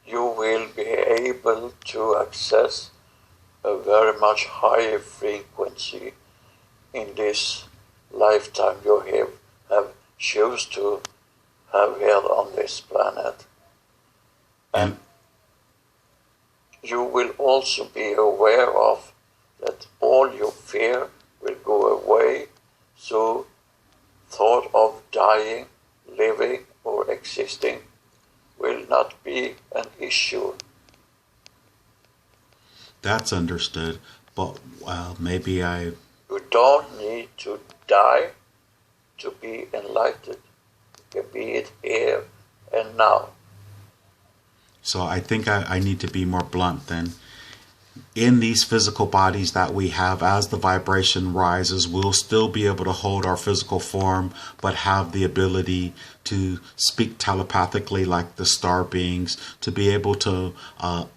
you will be able to access a very much higher frequency in this lifetime you have chosen to have here on this planet. And you will also be aware of that all your fear will go away, so thought of dying, living, or existing will not be an issue. That's understood, but maybe I... You don't need to die to be enlightened. You can be it here and now. So I think I need to be more blunt then. In these physical bodies that we have, as the vibration rises, we'll still be able to hold our physical form, but have the ability to speak telepathically like the star beings, to be able to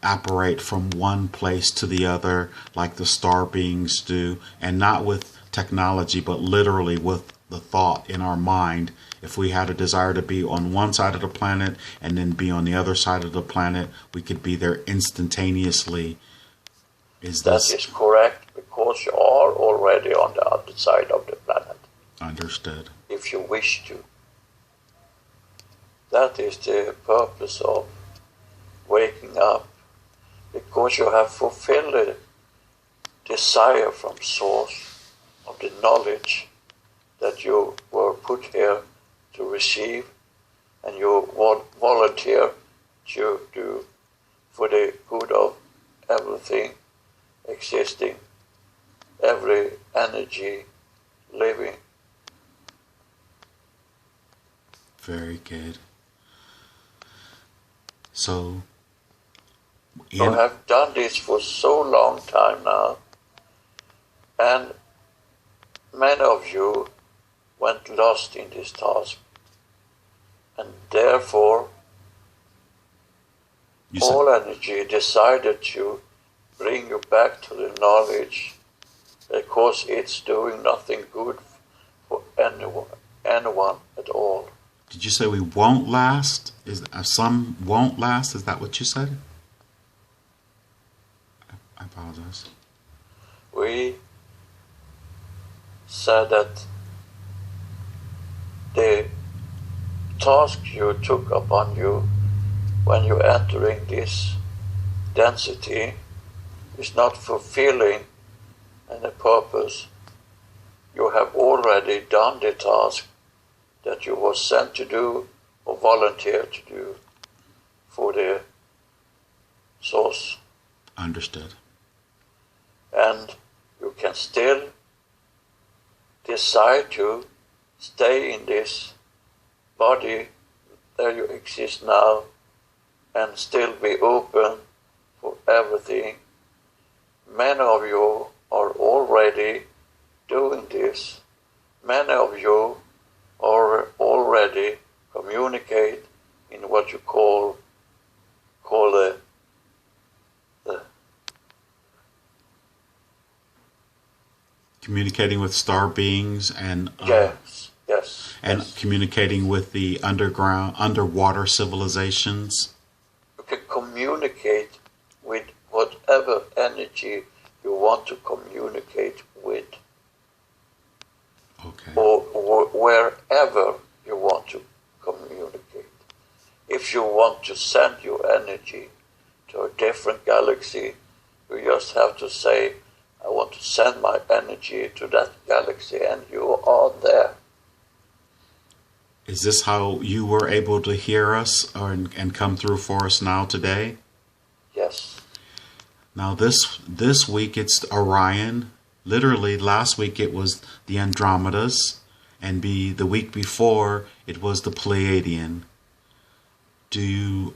apparate from one place to the other like the star beings do, and not with technology, but literally with the thought in our mind. If we had a desire to be on one side of the planet and then be on the other side of the planet, we could be there instantaneously. That is correct, because you are already on the other side of the planet. Understood. If you wish to. That is the purpose of waking up, because you have fulfilled the desire from source of the knowledge that you were put here to receive, and you volunteer to do for the good of everything existing, every energy living. Very good. So you have done this for so long time now, and many of you went lost in this task, and therefore all energy decided to bring you back to the knowledge, because it's doing nothing good for anyone at all. Did you say we won't last? Some won't last? Is that what you said? I apologize. We said that the task you took upon you when you're entering this density is not fulfilling any purpose. You have already done the task that you were sent to do or volunteer to do for the source. Understood. And you can still decide to stay in this body that you exist now and still be open for everything. Many of you are already doing this. Many of you are already communicate in what you call the communicating with star beings and yes, and yes. Communicating with the underwater civilizations. You can communicate with whatever energy you want to communicate with. Okay. Or wherever you want to communicate. If you want to send your energy to a different galaxy, you just have to say, I want to send my energy to that galaxy, and you are there. Is this how you were able to hear us and come through for us now today? Yes. Now this week it's Orion. Literally last week it was the Andromedas, and the week before it was the Pleiadian.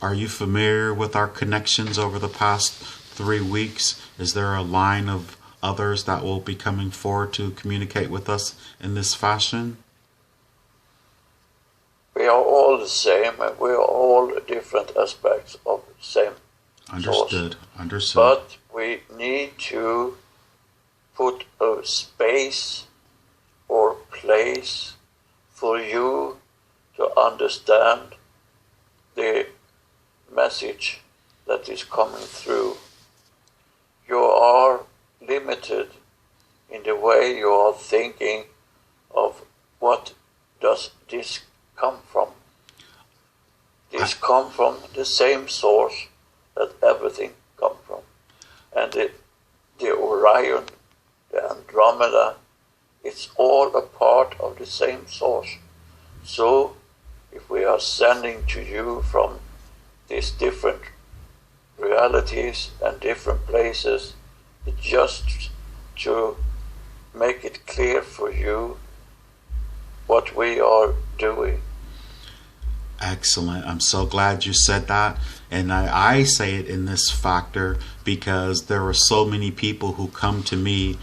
Are you familiar with our connections over the past 3 weeks? Is there a line of others that will be coming forward to communicate with us in this fashion? We are all the same, and we are all different aspects of the same Understood. source. Understood. But we need to put a space or place for you to understand the message that is coming through. You are limited in the way you are thinking of what does this come from. This come from the same source that everything come from. And the Orion, the Andromeda, it's all a part of the same source. So if we are sending to you from these different realities and different places, it's just to make it clear for you what we are doing. Excellent. I'm so glad you said that. And I say it in this factor because there are so many people who come to me.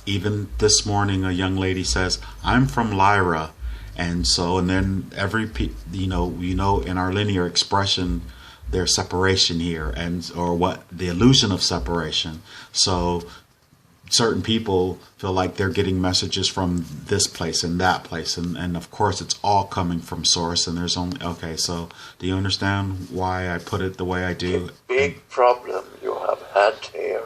Even this morning, a young lady says, I'm from Lyra. And then in our linear expression, there's separation here, or the illusion of separation. So certain people feel like they're getting messages from this place and that place, and of course it's all coming from source, and there's only, okay, so do you understand why I put it the way I do? The big problem you have had here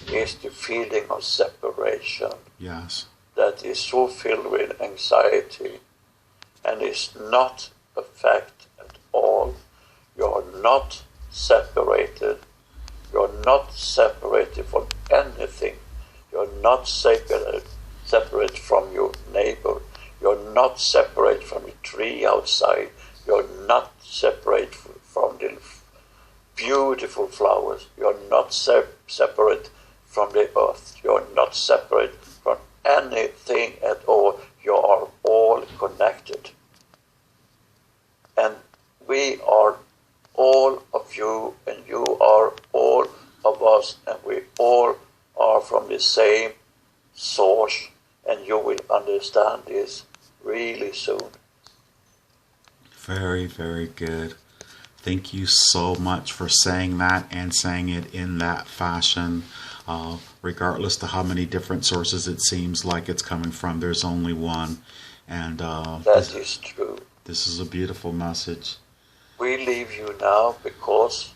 is the feeling of separation. Yes. That is so filled with anxiety, and is not a fact at all. You're not separated. You're not separated from anything. You're not separate from your neighbor. You're not separate from the tree outside. You're not separate from the beautiful flowers. You're not separate from the earth. You're not separate from anything at all. You are all connected. And we are all of you, and you are all of us, and we all are from the same source, and you will understand this really soon. Very, very good. Thank you so much for saying that and saying it in that fashion. Regardless to how many different sources it seems like it's coming from, there's only one. And that is true. This is a beautiful message. We leave you now because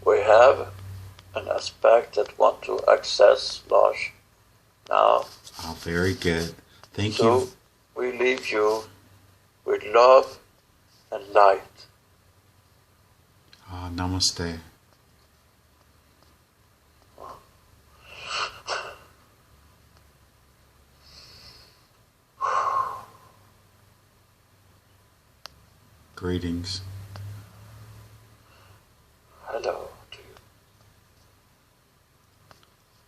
we have an aspect that want to access Lars now. Oh, very good. Thank you. So we leave you with love and light. Namaste. Greetings. Hello to you.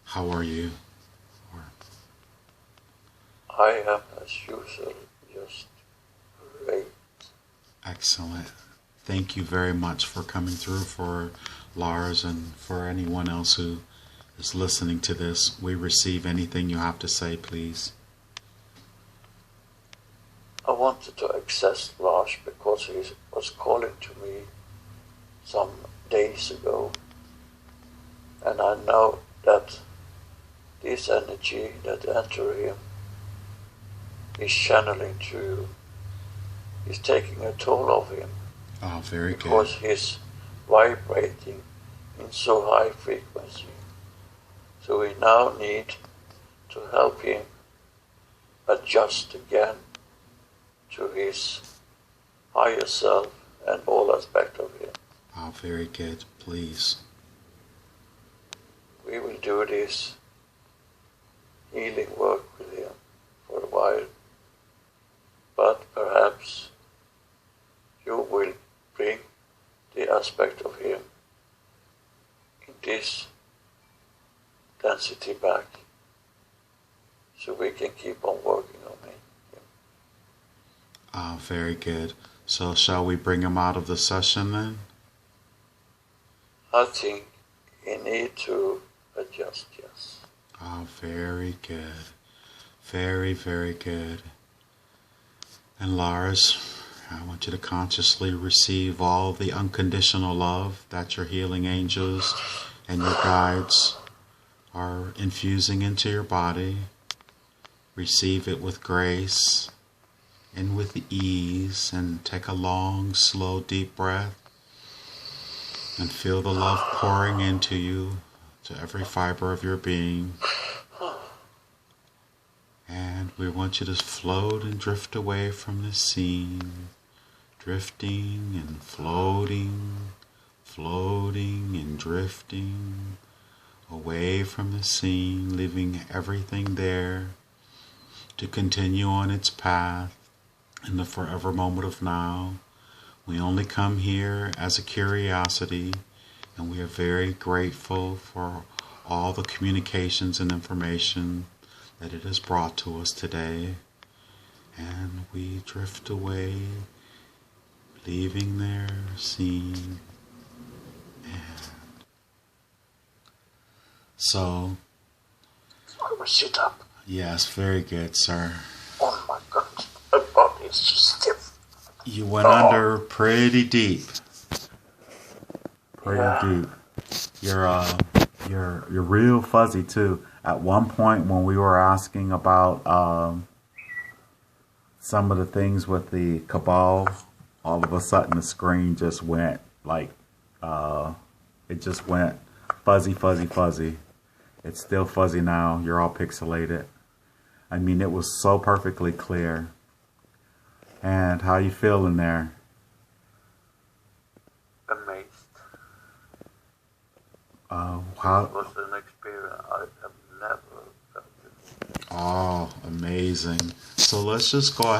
How are you? I am, as usual, just great. Excellent. Thank you very much for coming through for Lars and for anyone else who is listening to this. We receive anything you have to say, please. I wanted to access Lars because he was calling to me some days ago, and I know that this energy that enters him is channeling to you, is taking a toll of him. Oh, very good. Because he's vibrating in so high frequency. So we now need to help him adjust again to his higher self and all aspects of him. Oh, very good. Please. We will do this healing work with him for a while, but perhaps you will bring the aspect of him in this density back, so we can keep on working on him. Ah, very good. So shall we bring him out of the session then? I think he need to adjust, yes. Ah, very good. Very, very good. And Lars, I want you to consciously receive all the unconditional love that your healing angels and your guides are infusing into your body. Receive it with grace and with ease, and take a long, slow, deep breath. And feel the love pouring into you, to every fiber of your being. And we want you to float and drift away from the scene. Drifting and floating, floating and drifting away from the scene, leaving everything there to continue on its path in the forever moment of now. We only come here as a curiosity, and we are very grateful for all the communications and information that it has brought to us today. And we drift away, leaving their scene. And so, I will sit up. yes, very good, sir. Oh my God, my body is so stiff. You went under pretty deep. Pretty deep. You're real fuzzy too. At one point when we were asking about some of the things with the cabal, all of a sudden the screen just went like it just went fuzzy, fuzzy, fuzzy. It's still fuzzy now. You're all pixelated. I mean, it was so perfectly clear. And how you feeling there? Amazed. How? It was an experience I have never felt before. Oh, amazing. So let's just go ahead.